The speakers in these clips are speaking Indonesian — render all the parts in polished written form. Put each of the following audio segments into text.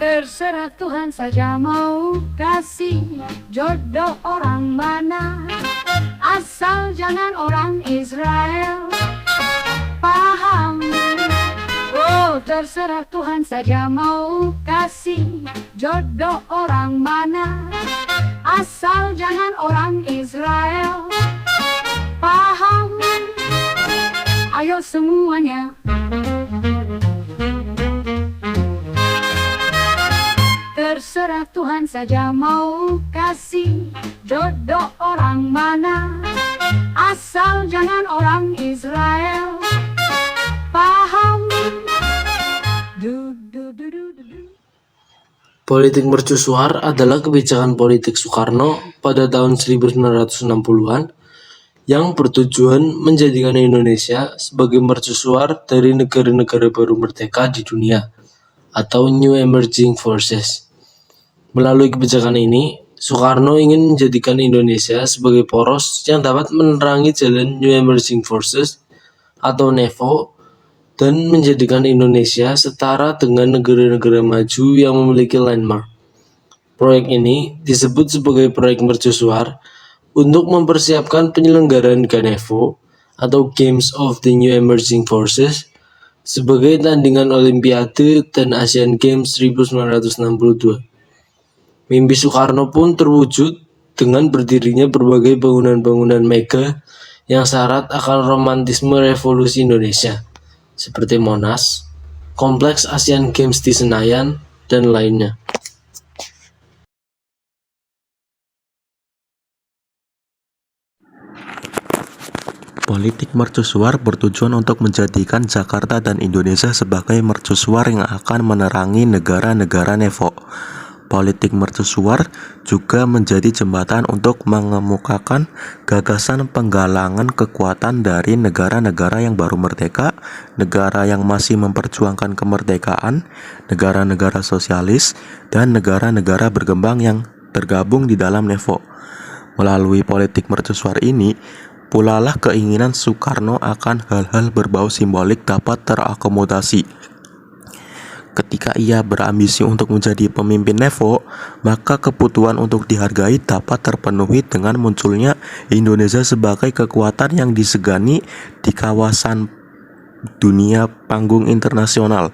Terserah Tuhan saja mau kasih jodoh orang mana, asal jangan orang Israel. Paham? Oh, terserah Tuhan saja mau kasih jodoh orang mana, asal jangan orang Israel. Paham? Ayo semuanya. Terserah Tuhan saja mau kasih jodoh orang mana, asal jangan orang Israel. Paham? Politik mercusuar adalah kebijakan politik Soekarno pada tahun 1960-an yang bertujuan menjadikan Indonesia sebagai mercusuar dari negara-negara baru merdeka di dunia atau New Emerging Forces. Melalui kebijakan ini, Soekarno ingin menjadikan Indonesia sebagai poros yang dapat menerangi jalan New Emerging Forces atau NEVO dan menjadikan Indonesia setara dengan negara-negara maju yang memiliki landmark. Proyek ini disebut sebagai proyek mercusuar untuk mempersiapkan penyelenggaraan GANEVO atau Games of the New Emerging Forces sebagai tandingan Olimpiade dan Asian Games 1962. Mimpi Soekarno pun terwujud dengan berdirinya berbagai bangunan-bangunan mega yang syarat akan romantisme revolusi Indonesia, seperti Monas, Kompleks Asian Games di Senayan, dan lainnya. Politik mercusuar bertujuan untuk menjadikan Jakarta dan Indonesia sebagai mercusuar yang akan menerangi negara-negara NEVO. Politik mercusuar juga menjadi jembatan untuk mengemukakan gagasan penggalangan kekuatan dari negara-negara yang baru merdeka, negara yang masih memperjuangkan kemerdekaan, negara-negara sosialis, dan negara-negara berkembang yang tergabung di dalam NEVO. Melalui politik mercusuar ini, pula lah keinginan Soekarno akan hal-hal berbau simbolik dapat terakomodasi. Ketika ia berambisi untuk menjadi pemimpin NEVO, maka kebutuhan untuk dihargai dapat terpenuhi dengan munculnya Indonesia sebagai kekuatan yang disegani di kawasan dunia panggung internasional.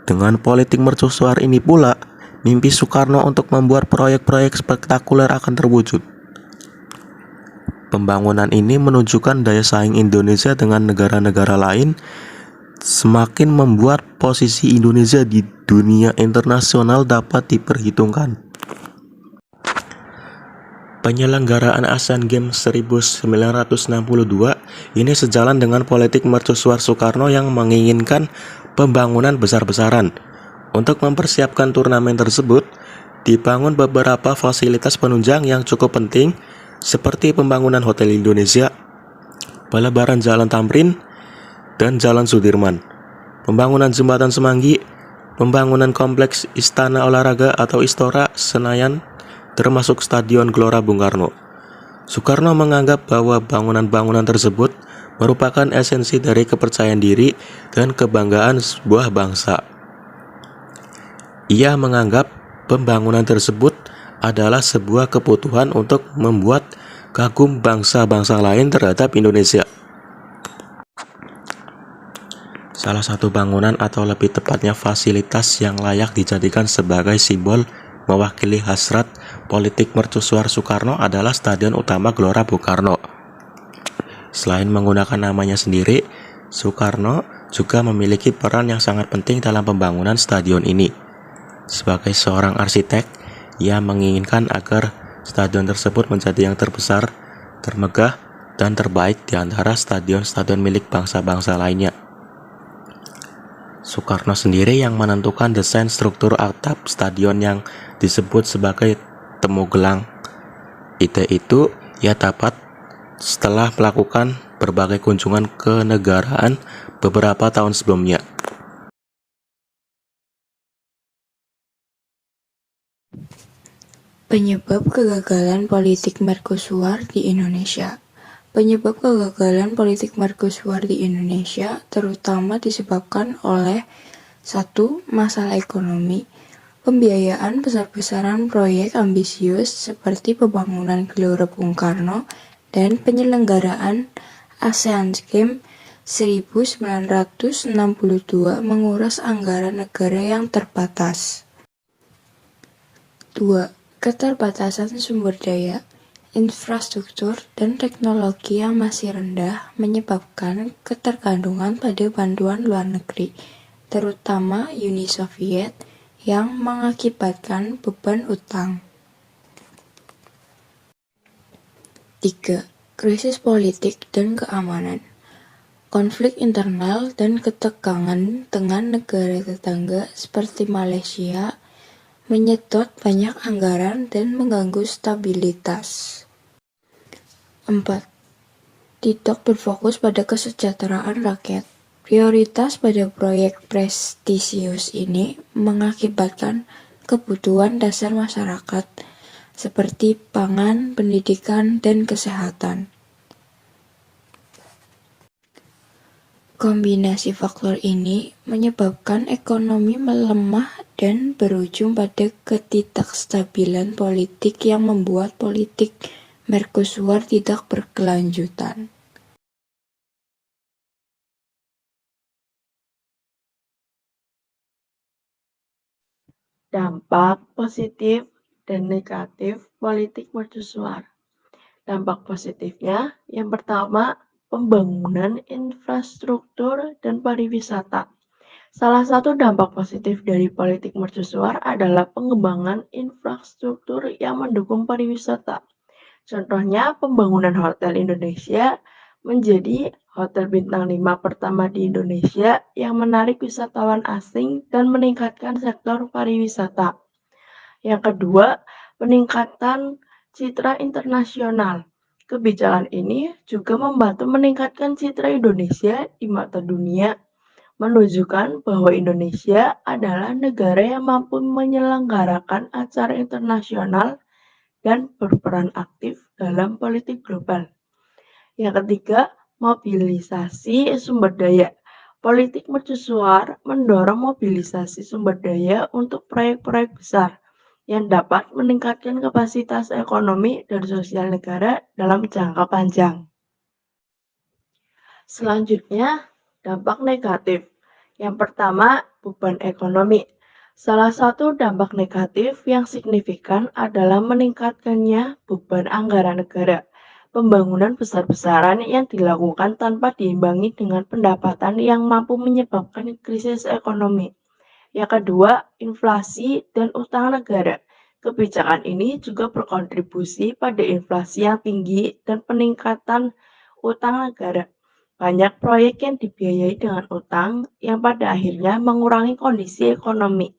Dengan politik mercusuar ini pula, mimpi Soekarno untuk membuat proyek-proyek spektakuler akan terwujud. Pembangunan ini menunjukkan daya saing Indonesia dengan negara-negara lain, semakin membuat posisi Indonesia di dunia internasional dapat diperhitungkan. Penyelenggaraan Asian Games 1962 ini sejalan dengan politik mercusuar Soekarno yang menginginkan pembangunan besar-besaran. Untuk mempersiapkan turnamen tersebut, dibangun beberapa fasilitas penunjang yang cukup penting seperti pembangunan Hotel Indonesia, pelebaran Jalan Tamrin, dan Jalan Sudirman, pembangunan Jembatan Semanggi, pembangunan Kompleks Istana Olahraga atau Istora Senayan, termasuk Stadion Gelora Bung Karno. Soekarno menganggap bahwa bangunan-bangunan tersebut merupakan esensi dari kepercayaan diri dan kebanggaan sebuah bangsa. Ia menganggap pembangunan tersebut adalah sebuah kebutuhan untuk membuat kagum bangsa-bangsa lain terhadap Indonesia. Salah satu bangunan atau lebih tepatnya fasilitas yang layak dijadikan sebagai simbol mewakili hasrat politik mercusuar Soekarno adalah Stadion Utama Gelora Bung Karno. Selain menggunakan namanya sendiri, Soekarno juga memiliki peran yang sangat penting dalam pembangunan stadion ini. Sebagai seorang arsitek, ia menginginkan agar stadion tersebut menjadi yang terbesar, termegah, dan terbaik di antara stadion-stadion milik bangsa-bangsa lainnya. Soekarno sendiri yang menentukan desain struktur atap stadion yang disebut sebagai temu gelang. Ide itu ia dapat setelah melakukan berbagai kunjungan ke negaraan beberapa tahun sebelumnya. Penyebab kegagalan politik mercusuar di Indonesia. Penyebab kegagalan politik mercusuar di Indonesia terutama disebabkan oleh 1. Masalah ekonomi. Pembiayaan besar-besaran proyek ambisius seperti pembangunan Gelora Bung Karno dan penyelenggaraan ASEAN Games 1962 menguras anggaran negara yang terbatas. 2. Keterbatasan sumber daya, infrastruktur, dan teknologi yang masih rendah menyebabkan ketergantungan pada bantuan luar negeri, terutama Uni Soviet, yang mengakibatkan beban utang. 3. Krisis politik dan keamanan. Konflik internal dan ketegangan dengan negara tetangga seperti Malaysia menyedot banyak anggaran dan mengganggu stabilitas. 4. Tidak berfokus pada kesejahteraan rakyat. Prioritas pada proyek prestisius ini mengakibatkan kebutuhan dasar masyarakat seperti pangan, pendidikan, dan kesehatan. Kombinasi faktor ini menyebabkan ekonomi melemah dan berujung pada ketidakstabilan politik yang membuat politik mercusuar tidak berkelanjutan. Dampak positif dan negatif politik mercusuar. Dampak positifnya, yang pertama, pembangunan infrastruktur dan pariwisata. Salah satu dampak positif dari politik mercusuar adalah pengembangan infrastruktur yang mendukung pariwisata. Contohnya, pembangunan Hotel Indonesia menjadi hotel bintang 5 pertama di Indonesia yang menarik wisatawan asing dan meningkatkan sektor pariwisata. Yang kedua, peningkatan citra internasional. Kebijakan ini juga membantu meningkatkan citra Indonesia di mata dunia, menunjukkan bahwa Indonesia adalah negara yang mampu menyelenggarakan acara internasional dan berperan aktif dalam politik global. Yang ketiga, mobilisasi sumber daya. Politik mercusuar mendorong mobilisasi sumber daya untuk proyek-proyek besar yang dapat meningkatkan kapasitas ekonomi dan sosial negara dalam jangka panjang. Selanjutnya, dampak negatif. Yang pertama, beban ekonomi. Salah satu dampak negatif yang signifikan adalah meningkatkannya beban anggaran negara. Pembangunan besar-besaran yang dilakukan tanpa diimbangi dengan pendapatan yang mampu menyebabkan krisis ekonomi. Yang kedua, inflasi dan utang negara. Kebijakan ini juga berkontribusi pada inflasi yang tinggi dan peningkatan utang negara. Banyak proyek yang dibiayai dengan utang yang pada akhirnya mengurangi kondisi ekonomi.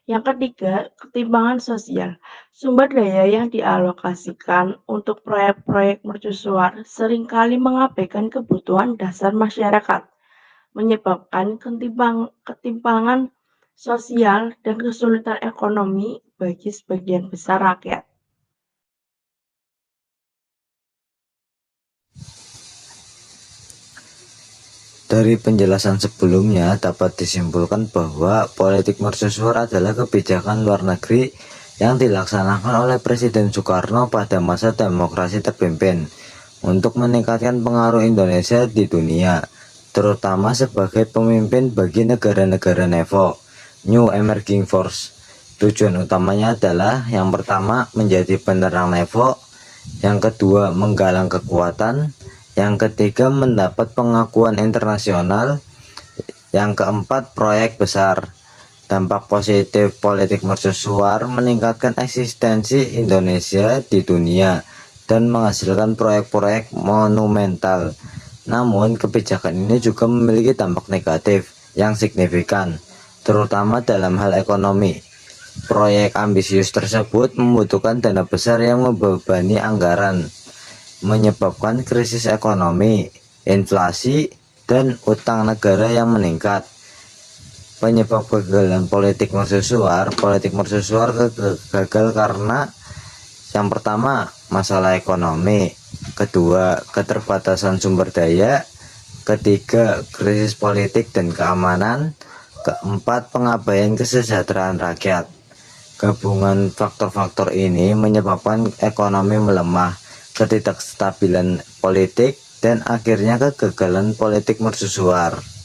Yang ketiga, ketimpangan sosial. Sumber daya yang dialokasikan untuk proyek-proyek mercusuar seringkali mengabaikan kebutuhan dasar masyarakat, menyebabkan ketimpangan sosial dan kesulitan ekonomi bagi sebagian besar rakyat. Dari penjelasan sebelumnya dapat disimpulkan bahwa politik mercusuar adalah kebijakan luar negeri yang dilaksanakan oleh Presiden Soekarno pada masa demokrasi terpimpin untuk meningkatkan pengaruh Indonesia di dunia, terutama sebagai pemimpin bagi negara-negara NEVO, New Emerging Force. Tujuan utamanya adalah yang pertama menjadi penerang NEVO, yang kedua menggalang kekuatan, yang ketiga mendapat pengakuan internasional, yang keempat proyek besar. Dampak positif politik mercusuar meningkatkan eksistensi Indonesia di dunia dan menghasilkan proyek-proyek monumental. Namun kebijakan ini juga memiliki dampak negatif yang signifikan, terutama dalam hal ekonomi. Proyek ambisius tersebut membutuhkan dana besar yang membebani anggaran, menyebabkan krisis ekonomi, inflasi, dan utang negara yang meningkat. Penyebab kegagalan politik mercusuar gagal karena yang pertama masalah ekonomi, kedua, keterbatasan sumber daya, ketiga, krisis politik dan keamanan, keempat, pengabaian kesejahteraan rakyat. Gabungan faktor-faktor ini menyebabkan ekonomi melemah, ketidakstabilan politik, dan akhirnya kegagalan politik mercusuar.